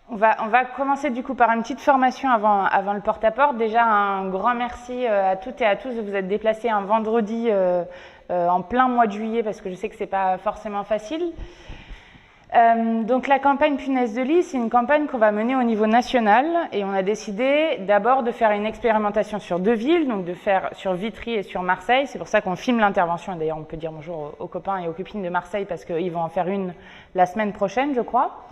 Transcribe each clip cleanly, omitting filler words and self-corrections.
On va commencer du coup par une petite formation avant le porte-à-porte. Déjà, un grand merci à toutes et à tous de vous être déplacés un vendredi en plein mois de juillet parce que je sais que c'est pas forcément facile. Donc la campagne Punaise de lit, c'est une campagne qu'on va mener au niveau national et on a décidé d'abord de faire une expérimentation sur 2 villes, donc de faire sur Vitry et sur Marseille. C'est pour ça qu'on filme l'intervention et d'ailleurs on peut dire bonjour aux copains et aux copines de Marseille parce qu'ils vont en faire une la semaine prochaine, je crois.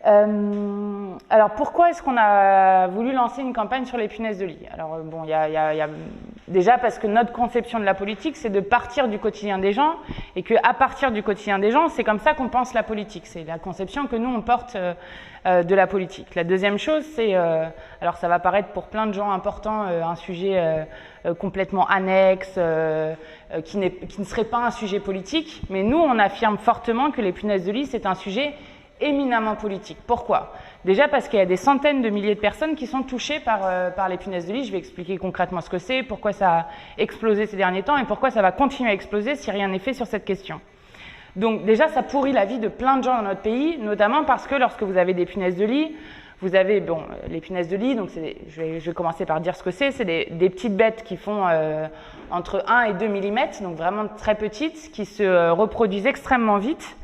Alors pourquoi est-ce qu'on a voulu lancer une campagne sur les punaises de lit? Alors bon, il y a déjà parce que notre conception de la politique, c'est de partir du quotidien des gens et qu'à partir du quotidien des gens, c'est comme ça qu'on pense la politique. C'est la conception que nous, on porte de la politique. La deuxième chose, c'est, alors ça va paraître pour plein de gens importants, un sujet complètement annexe, qui ne serait pas un sujet politique, mais nous, on affirme fortement que les punaises de lit, c'est un sujet éminemment politique. Pourquoi? Déjà parce qu'il y a des centaines de milliers de personnes qui sont touchées par les punaises de lit. Je vais expliquer concrètement ce que c'est, pourquoi ça a explosé ces derniers temps et pourquoi ça va continuer à exploser si rien n'est fait sur cette question. Donc déjà, ça pourrit la vie de plein de gens dans notre pays, notamment parce que lorsque vous avez des punaises de lit, vous avez les punaises de lit, donc je vais commencer par dire ce que c'est des petites bêtes qui font entre 1 et 2 mm, donc vraiment très petites, qui se reproduisent extrêmement vite.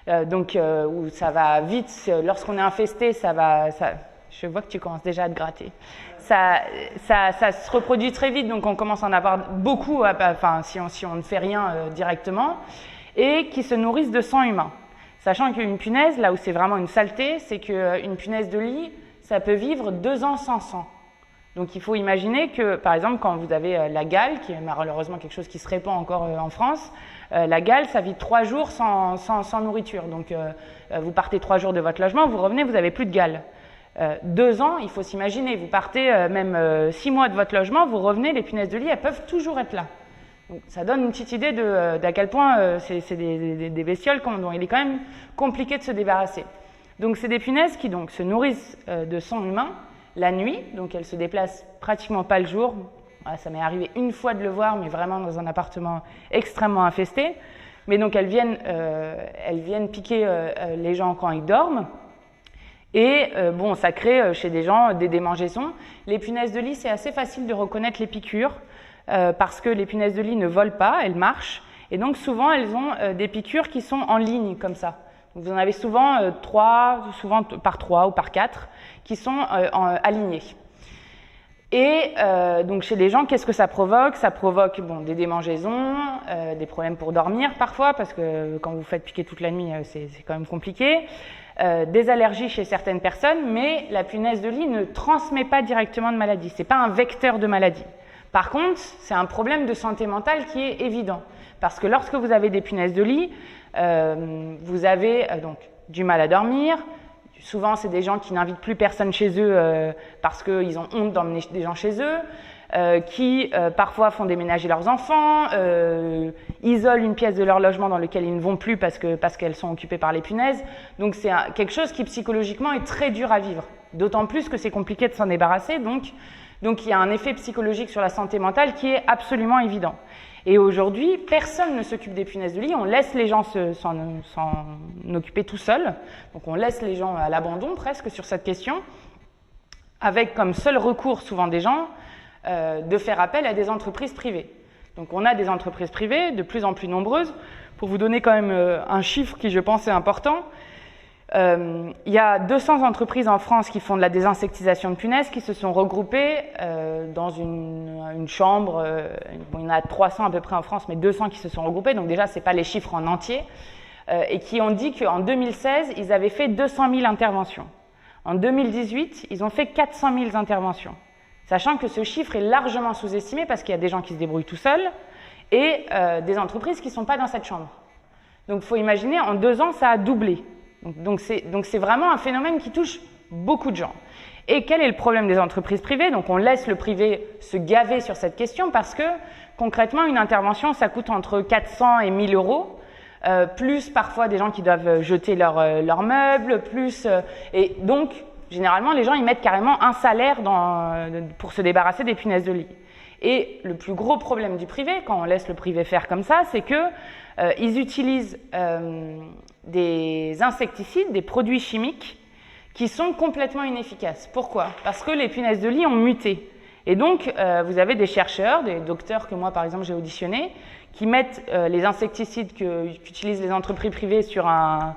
Où ça va vite, lorsqu'on est infesté, je vois que tu commences déjà à te gratter. Ça se reproduit très vite, donc on commence à en avoir beaucoup, si on ne fait rien directement, et qui se nourrissent de sang humain. Sachant qu'une punaise, là où c'est vraiment une saleté, c'est qu'une punaise de lit, ça peut vivre 2 ans sans sang. Donc il faut imaginer que, par exemple, quand vous avez la gale, qui est malheureusement quelque chose qui se répand encore en France, la gale, ça vit 3 jours sans nourriture. Donc vous partez 3 jours de votre logement, vous revenez, vous n'avez plus de gale. 2 ans, il faut s'imaginer, vous partez même 6 mois de votre logement, vous revenez, les punaises de lit, elles peuvent toujours être là. Donc, ça donne une petite idée d'à quel point c'est des bestioles dont il est quand même compliqué de se débarrasser. Donc c'est des punaises qui donc, se nourrissent de sang humain la nuit, donc elles se déplacent pratiquement pas le jour. Ça m'est arrivé une fois de le voir, mais vraiment dans un appartement extrêmement infesté. Mais donc elles viennent piquer les gens quand ils dorment. Et ça crée chez des gens des démangeaisons. Les punaises de lit, c'est assez facile de reconnaître les piqûres parce que les punaises de lit ne volent pas, elles marchent. Et donc souvent, elles ont des piqûres qui sont en ligne comme ça. Donc, vous en avez souvent 3, souvent par 3 ou par 4, qui sont alignés. Et donc chez les gens, qu'est-ce que ça provoque? Ça provoque des démangeaisons, des problèmes pour dormir parfois, parce que quand vous faites piquer toute la nuit, c'est quand même compliqué. Des allergies chez certaines personnes, mais la punaise de lit ne transmet pas directement de maladie. Ce n'est pas un vecteur de maladie. Par contre, c'est un problème de santé mentale qui est évident. Parce que lorsque vous avez des punaises de lit, vous avez donc du mal à dormir. Souvent, c'est des gens qui n'invitent plus personne chez eux parce qu'ils ont honte d'emmener des gens chez eux, qui parfois font déménager leurs enfants, isolent une pièce de leur logement dans laquelle ils ne vont plus parce qu'elles sont occupées par les punaises. Donc c'est quelque chose qui psychologiquement est très dur à vivre, d'autant plus que c'est compliqué de s'en débarrasser. Donc il y a un effet psychologique sur la santé mentale qui est absolument évident. Et aujourd'hui, personne ne s'occupe des punaises de lit, on laisse les gens s'en occuper tout seuls. Donc on laisse les gens à l'abandon presque sur cette question, avec comme seul recours souvent des gens de faire appel à des entreprises privées. Donc on a des entreprises privées de plus en plus nombreuses. Pour vous donner quand même un chiffre qui je pense est important, il y a 200 entreprises en France qui font de la désinsectisation de punaises qui se sont regroupées dans une chambre. Il y en a 300 à peu près en France, mais 200 qui se sont regroupées. Donc déjà, ce n'est pas les chiffres en entier. Et qui ont dit qu'en 2016, ils avaient fait 200 000 interventions. En 2018, ils ont fait 400 000 interventions. Sachant que ce chiffre est largement sous-estimé parce qu'il y a des gens qui se débrouillent tout seuls et des entreprises qui ne sont pas dans cette chambre. Donc il faut imaginer, en 2 ans, ça a doublé. Donc c'est vraiment un phénomène qui touche beaucoup de gens. Et quel est le problème des entreprises privées? Donc on laisse le privé se gaver sur cette question parce que concrètement, une intervention, ça coûte entre 400 et 1000 euros, plus parfois des gens qui doivent jeter leurs meubles, et donc généralement les gens ils mettent carrément un salaire pour se débarrasser des punaises de lit. Et le plus gros problème du privé, quand on laisse le privé faire comme ça, c'est qu'ils utilisent des insecticides, des produits chimiques qui sont complètement inefficaces. Pourquoi? Parce que les punaises de lit ont muté. Et donc, vous avez des chercheurs, des docteurs que moi, par exemple, j'ai auditionnés, qui mettent les insecticides qu'utilisent les entreprises privées sur un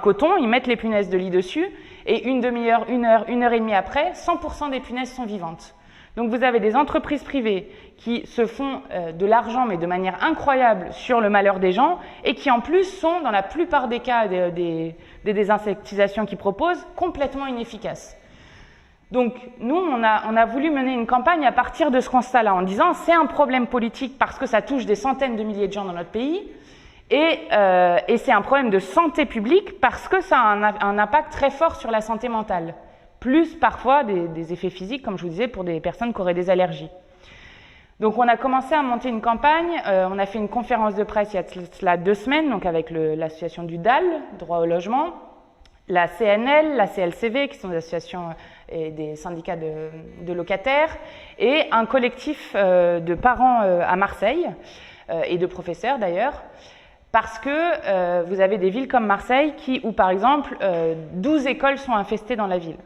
coton, ils mettent les punaises de lit dessus, et une demi-heure, une heure et demie après, 100% des punaises sont vivantes. Donc vous avez des entreprises privées qui se font de l'argent, mais de manière incroyable, sur le malheur des gens, et qui en plus sont, dans la plupart des cas des désinsectisations qu'ils proposent, complètement inefficaces. Donc nous, on a voulu mener une campagne à partir de ce constat-là, en disant c'est un problème politique parce que ça touche des centaines de milliers de gens dans notre pays, et c'est un problème de santé publique parce que ça a un impact très fort sur la santé mentale, plus parfois des effets physiques, comme je vous disais, pour des personnes qui auraient des allergies. Donc on a commencé à monter une campagne, on a fait une conférence de presse il y a cela 2 semaines, donc avec l'association du DAL, Droit au logement, la CNL, la CLCV, qui sont des associations et des syndicats de locataires, et un collectif de parents à Marseille, et de professeurs d'ailleurs, parce que vous avez des villes comme Marseille où par exemple 12 écoles sont infestées dans la ville.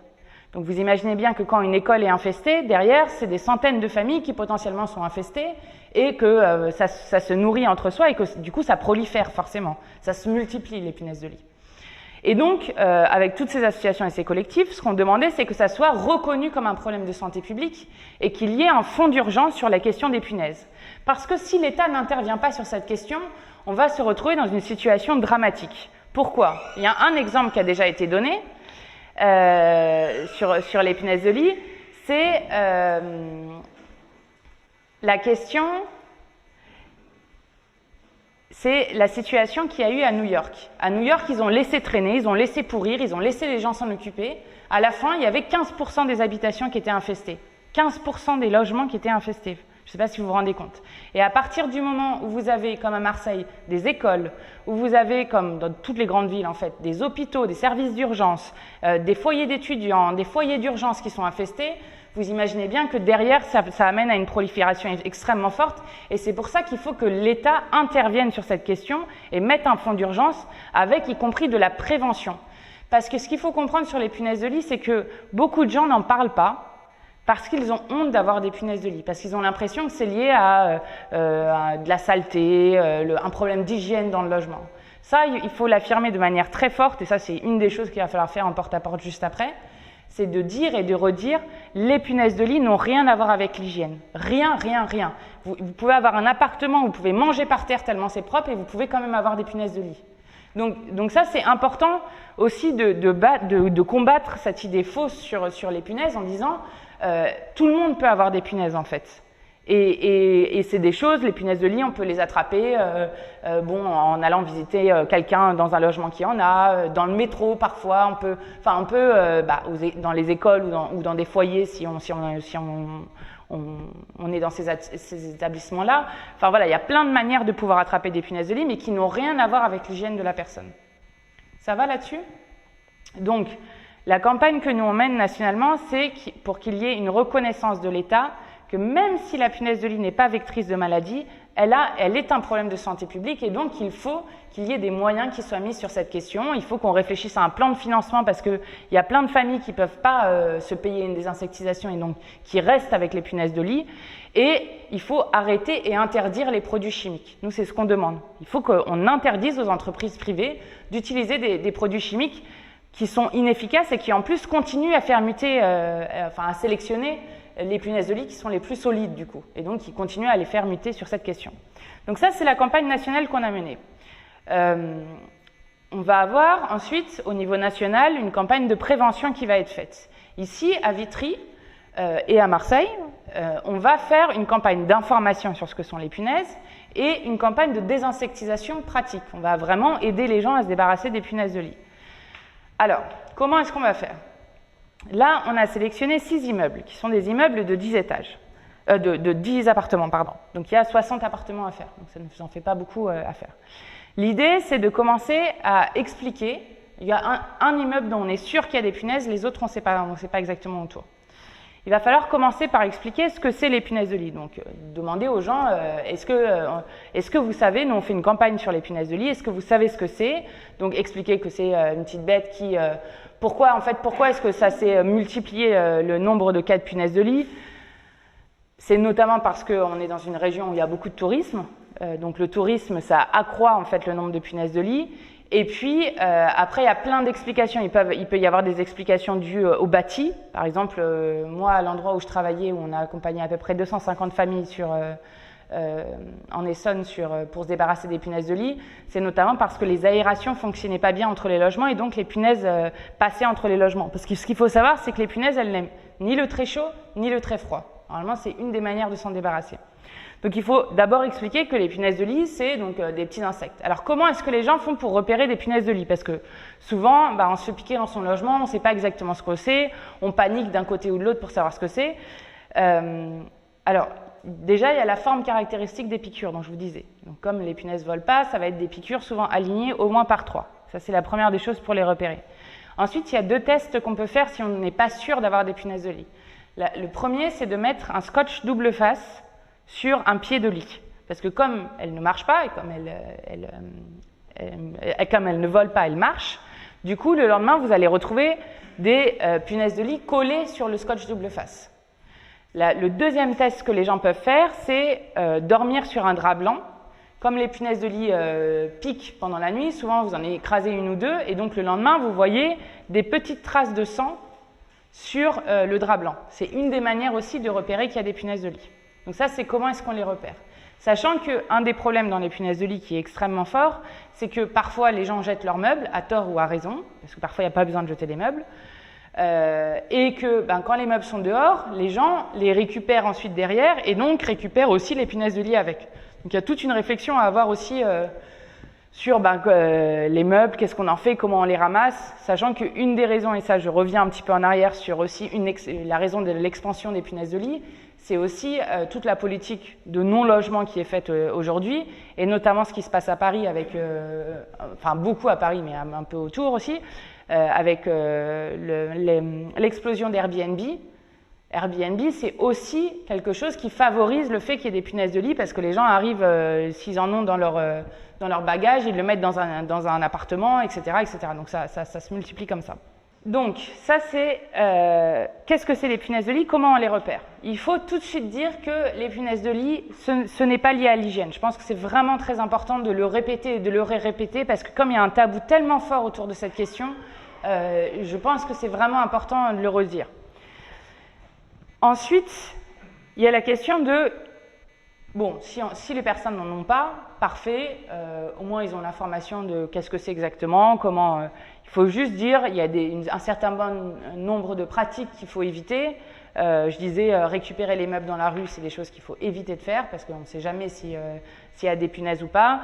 Donc vous imaginez bien que quand une école est infestée, derrière, c'est des centaines de familles qui potentiellement sont infestées et que ça se nourrit entre soi et que du coup ça prolifère forcément. Ça se multiplie, les punaises de lit. Et donc, avec toutes ces associations et ces collectifs, ce qu'on demandait, c'est que ça soit reconnu comme un problème de santé publique et qu'il y ait un fonds d'urgence sur la question des punaises. Parce que si l'État n'intervient pas sur cette question, on va se retrouver dans une situation dramatique. Pourquoi? Il y a un exemple qui a déjà été donné sur les punaises de lit, c'est la question, c'est la situation qu'il y a eu à New York. À New York, ils ont laissé traîner, ils ont laissé pourrir, ils ont laissé les gens s'en occuper. À la fin, il y avait 15% des habitations qui étaient infestées, 15% des logements qui étaient infestés. Je ne sais pas si vous vous rendez compte. Et à partir du moment où vous avez, comme à Marseille, des écoles, où vous avez, comme dans toutes les grandes villes en fait, des hôpitaux, des services d'urgence, des foyers d'étudiants, des foyers d'urgence qui sont infestés, vous imaginez bien que derrière, ça amène à une prolifération extrêmement forte. Et c'est pour ça qu'il faut que l'État intervienne sur cette question et mette un fonds d'urgence avec y compris de la prévention. Parce que ce qu'il faut comprendre sur les punaises de lit, c'est que beaucoup de gens n'en parlent pas, parce qu'ils ont honte d'avoir des punaises de lit, parce qu'ils ont l'impression que c'est lié à de la saleté, un problème d'hygiène dans le logement. Ça, il faut l'affirmer de manière très forte, et ça c'est une des choses qu'il va falloir faire en porte-à-porte juste après, c'est de dire et de redire, les punaises de lit n'ont rien à voir avec l'hygiène. Rien, rien, rien. Vous pouvez avoir un appartement, vous pouvez manger par terre tellement c'est propre, et vous pouvez quand même avoir des punaises de lit. Donc ça, c'est important aussi de combattre cette idée fausse sur les punaises en disant tout le monde peut avoir des punaises en fait. Et c'est des choses, les punaises de lit, on peut les attraper en allant visiter quelqu'un dans un logement qui en a, dans le métro parfois, dans les écoles ou dans des foyers si on est dans ces établissements-là. Enfin voilà, il y a plein de manières de pouvoir attraper des punaises de lit, mais qui n'ont rien à voir avec l'hygiène de la personne. Ça va là-dessus? Donc, la campagne que nous on mène nationalement, c'est pour qu'il y ait une reconnaissance de l'État que même si la punaise de lit n'est pas vectrice de maladie, elle est un problème de santé publique et donc il faut qu'il y ait des moyens qui soient mis sur cette question. Il faut qu'on réfléchisse à un plan de financement parce qu'il y a plein de familles qui ne peuvent pas se payer une désinsectisation et donc qui restent avec les punaises de lit. Et il faut arrêter et interdire les produits chimiques. Nous, c'est ce qu'on demande. Il faut qu'on interdise aux entreprises privées d'utiliser des produits chimiques qui sont inefficaces et qui en plus continuent à faire muter, à sélectionner les punaises de lit qui sont les plus solides du coup, et donc qui continuent à les faire muter sur cette question. Donc ça, c'est la campagne nationale qu'on a menée. On va avoir ensuite, au niveau national, une campagne de prévention qui va être faite. Ici, à Vitry et à Marseille, on va faire une campagne d'information sur ce que sont les punaises et une campagne de désinsectisation pratique. On va vraiment aider les gens à se débarrasser des punaises de lit. Alors, comment est-ce qu'on va faire ? Là, on a sélectionné 6 immeubles, qui sont des immeubles de 10 étages, de 10 appartements, pardon. Donc il y a 60 appartements à faire, donc ça ne vous en fait pas beaucoup à faire. L'idée, c'est de commencer à expliquer, il y a un immeuble dont on est sûr qu'il y a des punaises, les autres, on ne sait pas exactement autour. il va falloir commencer par expliquer ce que c'est les punaises de lit. Donc, demander aux gens, est-ce que vous savez, nous on fait une campagne sur les punaises de lit, est-ce que vous savez ce que c'est? Donc, expliquer que c'est une petite bête qui... pourquoi est-ce que ça s'est multiplié le nombre de cas de punaises de lit? C'est notamment parce qu'on est dans une région où il y a beaucoup de tourisme. Donc, le tourisme, ça accroît en fait le nombre de punaises de lit. Et puis, après, il y a plein d'explications. Il peut y avoir des explications dues au bâti. Par exemple, moi, à l'endroit où je travaillais, où on a accompagné à peu près 250 familles en Essonne pour se débarrasser des punaises de lit, c'est notamment parce que les aérations ne fonctionnaient pas bien entre les logements et donc les punaises passaient entre les logements. Parce que ce qu'il faut savoir, c'est que les punaises, elles n'aiment ni le très chaud, ni le très froid. Normalement, c'est une des manières de s'en débarrasser. Donc il faut d'abord expliquer que les punaises de lit, c'est donc des petits insectes. Alors comment est-ce que les gens font pour repérer des punaises de lit? Parce que souvent, on se fait piquer dans son logement, on ne sait pas exactement ce que c'est, on panique d'un côté ou de l'autre pour savoir ce que c'est. Alors déjà, il y a la forme caractéristique des piqûres dont je vous disais. Donc comme les punaises ne volent pas, ça va être des piqûres souvent alignées au moins par 3. Ça, c'est la première des choses pour les repérer. Ensuite, il y a 2 tests qu'on peut faire si on n'est pas sûr d'avoir des punaises de lit. Le premier, c'est de mettre un scotch double face sur un pied de lit. Parce que comme elle ne marche pas et comme elle ne vole pas, elle marche, du coup, le lendemain, vous allez retrouver des punaises de lit collées sur le scotch double face. Le deuxième test que les gens peuvent faire, c'est dormir sur un drap blanc. Comme les punaises de lit piquent pendant la nuit, souvent vous en écrasez une ou deux, et donc le lendemain, vous voyez des petites traces de sang sur le drap blanc. C'est une des manières aussi de repérer qu'il y a des punaises de lit. Donc ça, c'est comment est-ce qu'on les repère. Sachant qu'un des problèmes dans les punaises de lit qui est extrêmement fort, c'est que parfois les gens jettent leurs meubles, à tort ou à raison, parce que parfois il n'y a pas besoin de jeter les meubles, et que quand les meubles sont dehors, les gens les récupèrent ensuite derrière, et donc récupèrent aussi les punaises de lit avec. Donc il y a toute une réflexion à avoir aussi sur les meubles, qu'est-ce qu'on en fait, comment on les ramasse, sachant qu'une des raisons, et ça je reviens un petit peu en arrière sur aussi la raison de l'expansion des punaises de lit, c'est aussi toute la politique de non-logement qui est faite aujourd'hui, et notamment ce qui se passe à Paris, enfin beaucoup à Paris, mais un peu autour aussi, avec l'explosion d'Airbnb. Airbnb, c'est aussi quelque chose qui favorise le fait qu'il y ait des punaises de lit, parce que les gens arrivent, s'ils en ont dans leur bagage, ils le mettent dans un appartement, etc., etc. Donc ça se multiplie comme ça. Donc, ça c'est, qu'est-ce que c'est les punaises de lit? Comment on les repère? Il faut tout de suite dire que les punaises de lit, ce n'est pas lié à l'hygiène. Je pense que c'est vraiment très important de le répéter et de le répéter, parce que comme il y a un tabou tellement fort autour de cette question, je pense que c'est vraiment important de le redire. Ensuite, il y a la question de, bon, si les personnes n'en ont pas, parfait, au moins ils ont l'information de qu'est-ce que c'est exactement, comment... il faut juste dire, il y a un certain nombre de pratiques qu'il faut éviter. Je disais, récupérer les meubles dans la rue, c'est des choses qu'il faut éviter de faire, parce qu'on ne sait jamais s'il y a des punaises ou pas.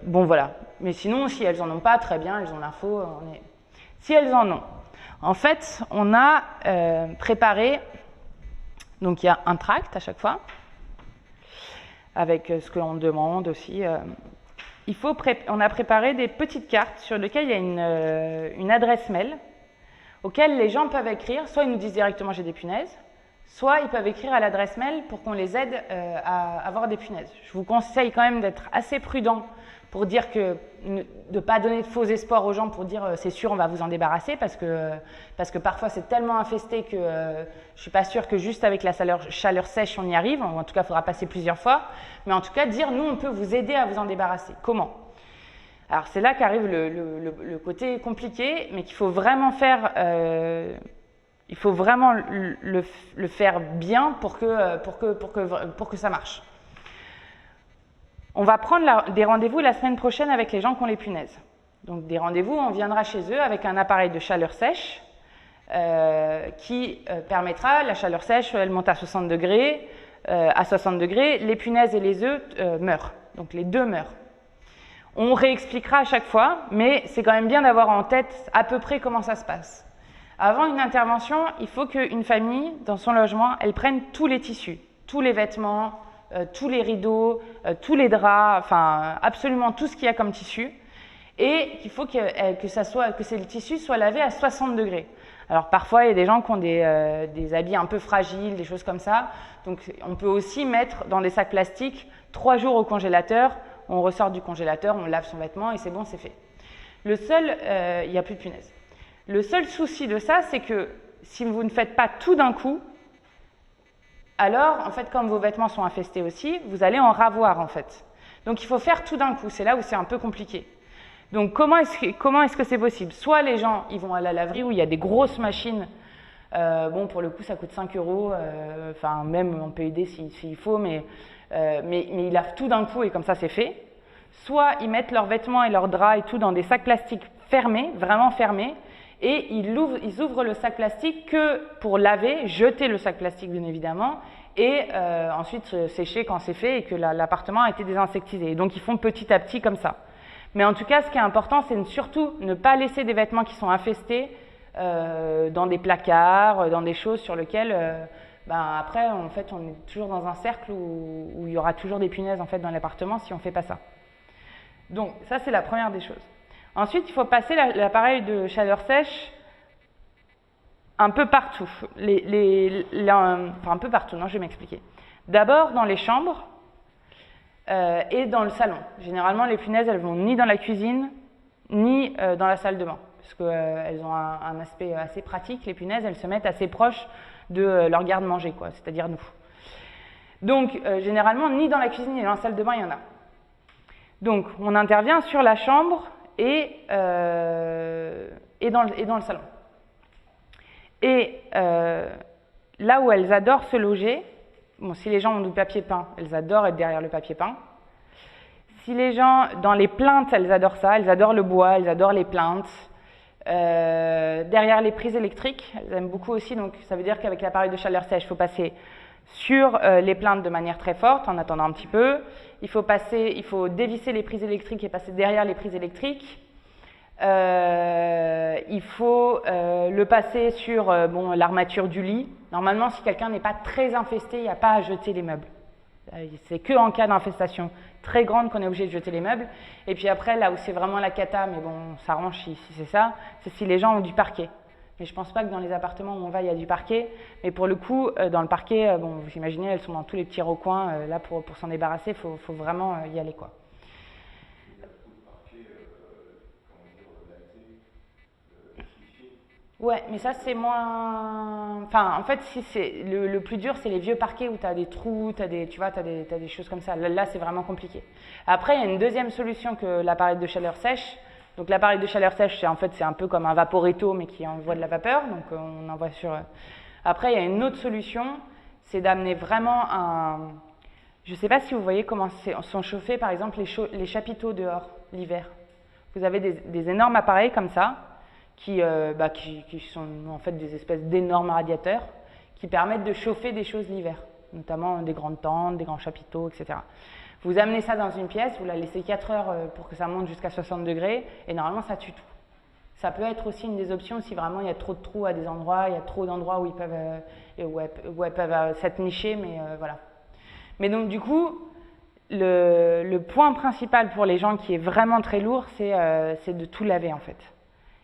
Bon, voilà. Mais sinon, si elles n'en ont pas, très bien, elles ont l'info. Si elles en ont, en fait, on a préparé, donc il y a un tract à chaque fois, avec ce que l'on demande aussi. On a préparé des petites cartes sur lesquelles il y a une adresse mail auxquelles les gens peuvent écrire. Soit ils nous disent directement j'ai des punaises, soit ils peuvent écrire à l'adresse mail pour qu'on les aide à avoir des punaises. Je vous conseille quand même d'être assez prudent pour dire de ne pas donner de faux espoirs aux gens pour dire c'est sûr on va vous en débarrasser, parce que parfois c'est tellement infesté que je ne suis pas sûre que juste avec la chaleur sèche on y arrive, ou en tout cas il faudra passer plusieurs fois, mais en tout cas dire nous on peut vous aider à vous en débarrasser. Comment? Alors c'est là qu'arrive le côté compliqué, mais qu'il faut vraiment faire, il faut vraiment le faire bien pour que ça marche. On va prendre des rendez-vous la semaine prochaine avec les gens qui ont les punaises. Donc des rendez-vous, on viendra chez eux avec un appareil de chaleur sèche qui permettra, la chaleur sèche, elle monte à 60 degrés, les punaises et les œufs meurent. Donc les deux meurent. On réexpliquera à chaque fois, mais c'est quand même bien d'avoir en tête à peu près comment ça se passe. Avant une intervention, il faut qu'une famille, dans son logement, elle prenne tous les tissus, tous les vêtements, tous les rideaux, tous les draps, enfin absolument tout ce qu'il y a comme tissu, et qu'il faut que ces tissus soient lavés à 60 degrés. Alors parfois, il y a des gens qui ont des habits un peu fragiles, des choses comme ça. Donc on peut aussi mettre dans des sacs plastiques 3 jours au congélateur. On ressort du congélateur, on lave son vêtement et c'est bon, c'est fait. Il n'y a plus de punaises. Le seul souci de ça, c'est que si vous ne faites pas tout d'un coup, alors en fait, comme vos vêtements sont infestés aussi, vous allez en ravoir en fait. Donc il faut faire tout d'un coup, c'est là où c'est un peu compliqué. Donc comment est-ce que c'est possible? Soit les gens ils vont à la laverie où il y a des grosses machines, bon pour le coup ça coûte 5 €, enfin même en PUD s'il faut, mais ils lavent tout d'un coup et comme ça c'est fait. Soit ils mettent leurs vêtements et leurs draps et tout dans des sacs plastiques fermés, vraiment fermés, et ils ouvrent le sac plastique que pour laver, jeter le sac plastique bien évidemment, et ensuite sécher quand c'est fait et que l'appartement a été désinsectisé. Et donc ils font petit à petit comme ça. Mais en tout cas, ce qui est important, c'est surtout ne pas laisser des vêtements qui sont infestés dans des placards, dans des choses sur lesquelles, après, en fait, on est toujours dans un cercle où il y aura toujours des punaises en fait, dans l'appartement si on ne fait pas ça. Donc, ça, c'est la première des choses. Ensuite, il faut passer l'appareil de chaleur sèche un peu partout. Enfin, un peu partout, non, je vais m'expliquer. D'abord, dans les chambres, et dans le salon. Généralement, les punaises, elles vont ni dans la cuisine, ni dans la salle de bain, parce qu'elles ont un aspect assez pratique. Les punaises, elles se mettent assez proches de leur garde-manger, quoi, c'est-à-dire nous. Donc, généralement, ni dans la cuisine, ni dans la salle de bain, il y en a. Donc, on intervient sur la chambre et dans le salon. Et là où elles adorent se loger, bon, si les gens ont du papier peint, elles adorent être derrière le papier peint. Si les gens, dans les plinthes, elles adorent ça, elles adorent le bois, elles adorent les plinthes. Derrière les prises électriques, elles aiment beaucoup aussi, donc ça veut dire qu'avec l'appareil de chaleur sèche, il faut passer sur les plinthes de manière très forte, en attendant un petit peu. Il faut dévisser les prises électriques et passer derrière les prises électriques. Il faut le passer sur l'armature du lit. Normalement, si quelqu'un n'est pas très infesté, il n'y a pas à jeter les meubles. C'est que en cas d'infestation très grande qu'on est obligé de jeter les meubles. Et puis après, là où c'est vraiment la cata, mais bon, on s'arrange si c'est ça, c'est si les gens ont du parquet. Mais je ne pense pas que dans les appartements où on va, il y a du parquet. Mais pour le coup, dans le parquet, vous imaginez, elles sont dans tous les petits recoins. Là, pour s'en débarrasser, il faut vraiment y aller, quoi. Ouais, mais ça c'est moins. Enfin, en fait, si c'est le plus dur, c'est les vieux parquets où tu as des trous, tu vois, t'as des choses comme ça. Là, c'est vraiment compliqué. Après, il y a une deuxième solution que l'appareil de chaleur sèche. Donc, l'appareil de chaleur sèche, c'est un peu comme un vaporetto, mais qui envoie de la vapeur. Donc, on envoie sur. Après, il y a une autre solution, c'est d'amener vraiment un. Je ne sais pas si vous voyez comment sont chauffés, par exemple, les chapiteaux dehors l'hiver. Vous avez des énormes appareils comme ça. Qui sont en fait des espèces d'énormes radiateurs qui permettent de chauffer des choses l'hiver, notamment des grandes tentes, des grands chapiteaux, etc. Vous amenez ça dans une pièce, vous la laissez 4 heures pour que ça monte jusqu'à 60 degrés, et normalement ça tue tout. Ça peut être aussi une des options si vraiment il y a trop de trous à des endroits, il y a trop d'endroits où elles peuvent s'être nichées, mais voilà. Mais donc du coup, le point principal pour les gens qui est vraiment très lourd, c'est de tout laver en fait.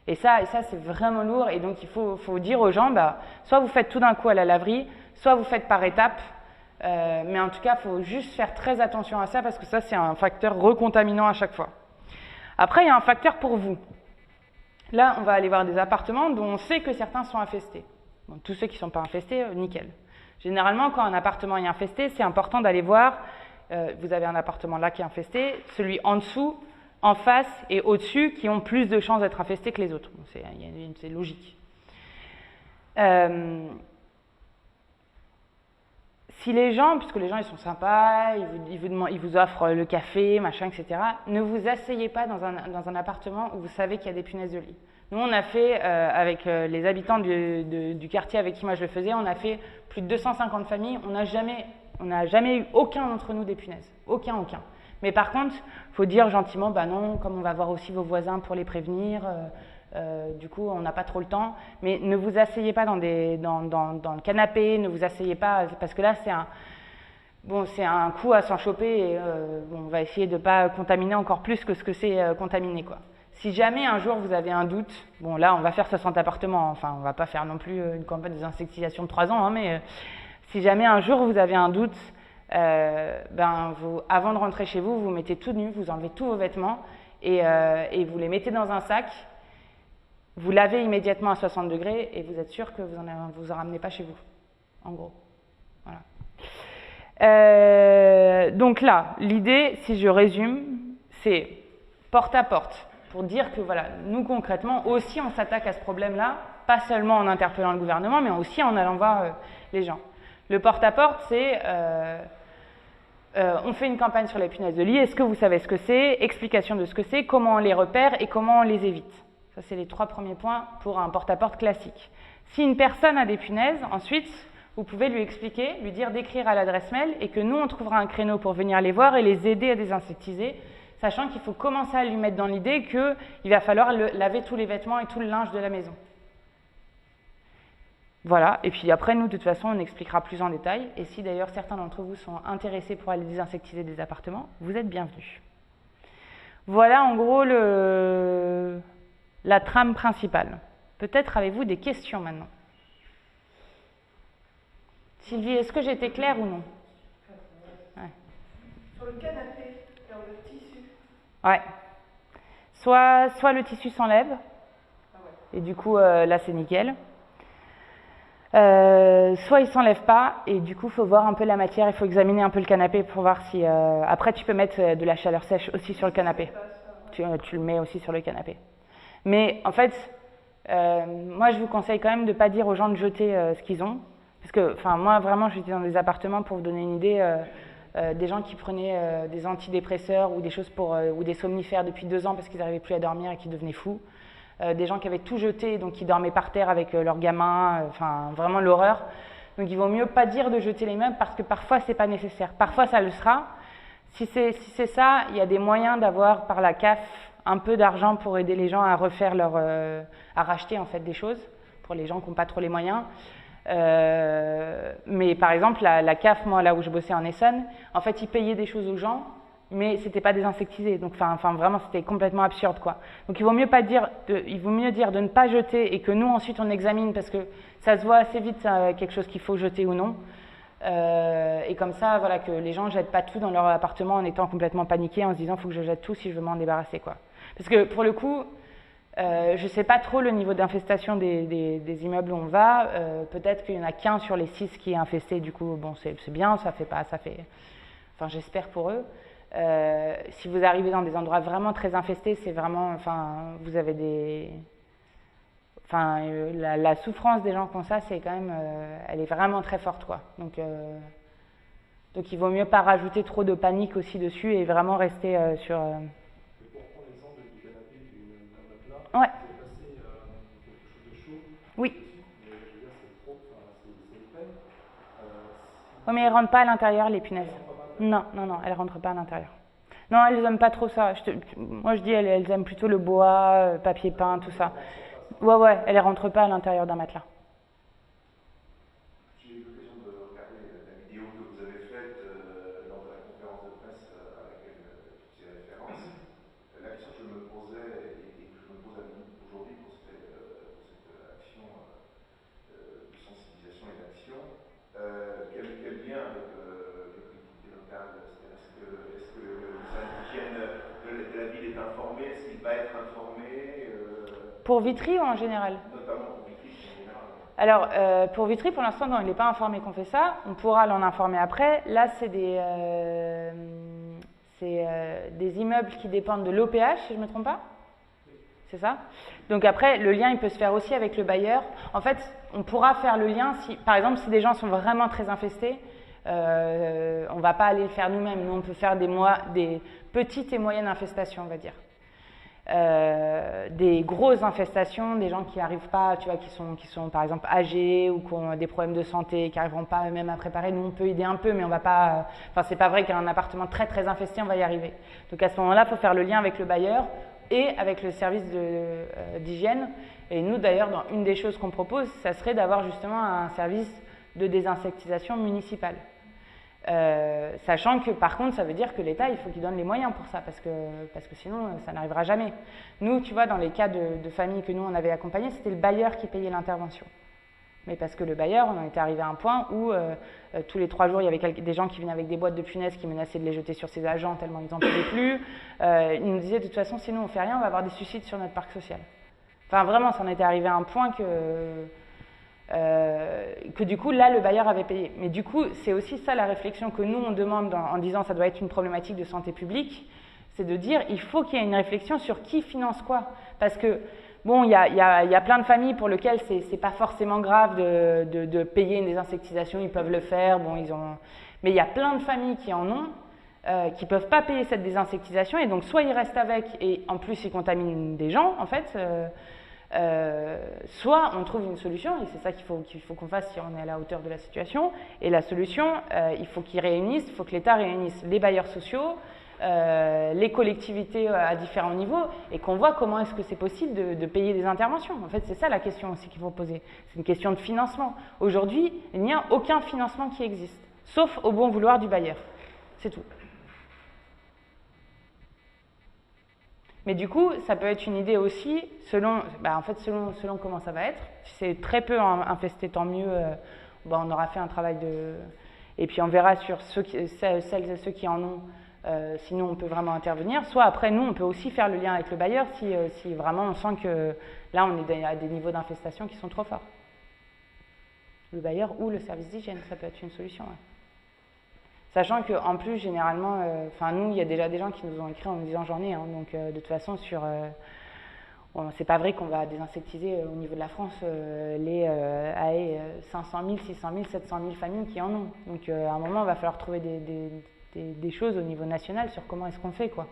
Et ça c'est vraiment lourd, et donc il faut dire aux gens, soit vous faites tout d'un coup à la laverie, soit vous faites par étapes, mais en tout cas, il faut juste faire très attention à ça, parce que ça, c'est un facteur recontaminant à chaque fois. Après, il y a un facteur pour vous. Là, on va aller voir des appartements dont on sait que certains sont infestés. Bon, tous ceux qui ne sont pas infestés, nickel. Généralement, quand un appartement est infesté, c'est important d'aller voir, vous avez un appartement là qui est infesté, celui en dessous, en face et au-dessus qui ont plus de chances d'être infestés que les autres. Bon, c'est logique. Si les gens, puisque les gens ils sont sympas, ils vous offrent le café, machin, etc., ne vous asseyez pas dans un appartement où vous savez qu'il y a des punaises de lit. Nous, on a fait, avec les habitants du quartier avec qui moi je le faisais, on a fait plus de 250 familles, on n'a jamais eu aucun d'entre nous des punaises. Aucun. Mais par contre, il faut dire gentiment, non, comme on va voir aussi vos voisins pour les prévenir, du coup, on n'a pas trop le temps. Mais ne vous asseyez pas dans le canapé, ne vous asseyez pas, parce que là, c'est un coup à s'en choper, et on va essayer de ne pas contaminer encore plus que ce que c'est contaminé, quoi. Si jamais un jour vous avez un doute, bon là on va faire 60 appartements, enfin on va pas faire non plus une campagne de désinsectisation de 3 ans, hein, mais si jamais un jour vous avez un doute, avant de rentrer chez vous, vous mettez tout nu, vous enlevez tous vos vêtements et vous les mettez dans un sac, vous lavez immédiatement à 60 degrés et vous êtes sûr que vous en ramenez pas chez vous, en gros. Voilà. Donc là, l'idée, si je résume, c'est porte à porte, pour dire que voilà, nous concrètement, aussi on s'attaque à ce problème-là, pas seulement en interpellant le gouvernement, mais aussi en allant voir les gens. Le porte-à-porte, c'est on fait une campagne sur les punaises de lit, est-ce que vous savez ce que c'est, explication de ce que c'est, comment on les repère et comment on les évite. Ça, c'est les 3 premiers points pour un porte-à-porte classique. Si une personne a des punaises, ensuite, vous pouvez lui expliquer, lui dire d'écrire à l'adresse mail et que nous, on trouvera un créneau pour venir les voir et les aider à désinsectiser, sachant qu'il faut commencer à lui mettre dans l'idée qu'il va falloir laver tous les vêtements et tout le linge de la maison. Voilà, et puis après, nous, de toute façon, on expliquera plus en détail. Et si d'ailleurs certains d'entre vous sont intéressés pour aller désinsectiser des appartements, vous êtes bienvenus. Voilà en gros la trame principale. Peut-être avez-vous des questions maintenant? Sylvie, est-ce que j'étais claire ou non? Ouais. Sur le canapé, dans le tissu. Ouais. Soit le tissu s'enlève, et du coup, là, c'est nickel. Soit il ne s'enlève pas, et du coup, il faut voir un peu la matière, il faut examiner un peu le canapé pour voir si... Après, tu peux mettre de la chaleur sèche aussi sur le canapé. Tu le mets aussi sur le canapé. Mais en fait, moi, je vous conseille quand même de ne pas dire aux gens de jeter ce qu'ils ont. Parce que, enfin, moi, vraiment, j'étais dans des appartements, pour vous donner une idée, des gens qui prenaient des antidépresseurs ou des choses ou des somnifères depuis 2 ans parce qu'ils n'arrivaient plus à dormir et qui devenaient fous. Des gens qui avaient tout jeté, donc qui dormaient par terre avec leurs gamins, enfin, vraiment l'horreur. Donc, il vaut mieux pas dire de jeter les meubles parce que parfois, c'est pas nécessaire. Parfois, ça le sera. Si c'est ça, il y a des moyens d'avoir par la CAF un peu d'argent pour aider les gens à refaire à racheter en fait des choses pour les gens qui n'ont pas trop les moyens. Mais par exemple, la CAF, moi, là où je bossais en Essonne, en fait, ils payaient des choses aux gens, mais c'était pas désinsectisé. Donc, enfin, vraiment, c'était complètement absurde, quoi. Donc, il vaut mieux dire de ne pas jeter et que nous, ensuite, on examine parce que ça se voit assez vite, quelque chose qu'il faut jeter ou non. Et comme ça, voilà, que les gens ne jettent pas tout dans leur appartement en étant complètement paniqués, en se disant, il faut que je jette tout si je veux m'en débarrasser, quoi. Parce que, pour le coup, je ne sais pas trop le niveau d'infestation des immeubles où on va. Peut-être qu'il n'y en a qu'un sur les 6 qui est infesté. Du coup, bon, c'est bien, enfin, j'espère pour eux. Si vous arrivez dans des endroits vraiment très infestés, c'est vraiment, enfin, vous avez la souffrance des gens qui ont ça, c'est quand même, elle est vraiment très forte, quoi. Donc, il vaut mieux pas rajouter trop de panique aussi dessus et vraiment rester sur. Ouais. Oui. Oui, mais elles ne rentrent pas à l'intérieur, les punaises. Non, elles ne rentrent pas à l'intérieur. Non, elles n'aiment pas trop ça. Moi, je dis, elles aiment plutôt le bois, papier peint, tout ça. Ouais, elles ne rentrent pas à l'intérieur d'un matelas. J'ai eu l'occasion de regarder la vidéo que vous avez faite lors de la conférence de presse à laquelle tu faisais référence. La question que je me posais et que je me pose à vous aujourd'hui pour cette action de sensibilisation et d'action, quel lien avec les collectivités locales? Est-ce que le service d'hygiène de la ville est informé? Est-ce qu'il va être informé? Pour Vitry ou en général? Notamment pour Vitry en général. Alors, pour Vitry, pour l'instant, non, il n'est pas informé qu'on fait ça. On pourra l'en informer après. Là, c'est des immeubles qui dépendent de l'OPH, si je ne me trompe pas. C'est ça? Donc après, le lien, il peut se faire aussi avec le bailleur. En fait, on pourra faire le lien si, par exemple, si des gens sont vraiment très infestés, on ne va pas aller le faire nous-mêmes. Nous, on peut faire des petites et moyennes infestations, on va dire. Des grosses infestations, des gens qui n'arrivent pas, tu vois, qui sont par exemple âgés ou qui ont des problèmes de santé, qui n'arriveront pas eux-mêmes à préparer. Nous, on peut aider un peu, mais on va pas. Enfin, c'est pas vrai qu'un appartement très très infesté, on va y arriver. Donc à ce moment-là, il faut faire le lien avec le bailleur et avec le service d'hygiène. Et nous, d'ailleurs, dans une des choses qu'on propose, ça serait d'avoir justement un service de désinsectisation municipal. Sachant que par contre ça veut dire que l'État il faut qu'il donne les moyens pour ça parce que sinon ça n'arrivera jamais. Nous tu vois dans les cas de familles que nous on avait accompagnées c'était le bailleur qui payait l'intervention. Mais parce que le bailleur on en était arrivé à un point où tous les 3 jours il y avait des gens qui venaient avec des boîtes de punaises qui menaçaient de les jeter sur ses agents tellement ils n'en pouvaient plus. Ils nous disaient de toute façon si nous on fait rien on va avoir des suicides sur notre parc social. Enfin vraiment ça en était arrivé à un point que du coup là le bailleur avait payé. Mais du coup c'est aussi ça la réflexion que nous on demande en disant ça doit être une problématique de santé publique, c'est de dire il faut qu'il y ait une réflexion sur qui finance quoi. Parce que bon il y a plein de familles pour lesquelles c'est pas forcément grave de payer une désinsectisation, ils peuvent le faire, bon mais il y a plein de familles qui en ont qui peuvent pas payer cette désinsectisation et donc soit ils restent avec et en plus ils contaminent des gens en fait. Soit on trouve une solution, et c'est ça qu'il faut qu'on fasse si on est à la hauteur de la situation, et la solution, il faut qu'ils réunissent, il faut que l'État réunisse les bailleurs sociaux, les collectivités à différents niveaux, et qu'on voit comment est-ce que c'est possible de payer des interventions. En fait, c'est ça la question aussi qu'il faut poser, c'est une question de financement. Aujourd'hui, il n'y a aucun financement qui existe, sauf au bon vouloir du bailleur, c'est tout. Mais du coup, ça peut être une idée aussi, selon comment ça va être. Si c'est très peu infesté, tant mieux. On aura fait un travail de... Et puis on verra sur celles et ceux qui en ont, sinon on peut vraiment intervenir. Soit après, nous, on peut aussi faire le lien avec le bailleur si vraiment on sent que là, on est à des niveaux d'infestation qui sont trop forts. Le bailleur ou le service d'hygiène, ça peut être une solution. Ouais. Sachant qu'en plus, généralement, nous, il y a déjà des gens qui nous ont écrit en nous disant j'en ai, hein, donc de toute façon, c'est pas vrai qu'on va désinsectiser au niveau de la France les 500 000, 600 000, 700 000 familles qui en ont. Donc à un moment, il va falloir trouver des choses au niveau national sur comment est-ce qu'on fait, quoi.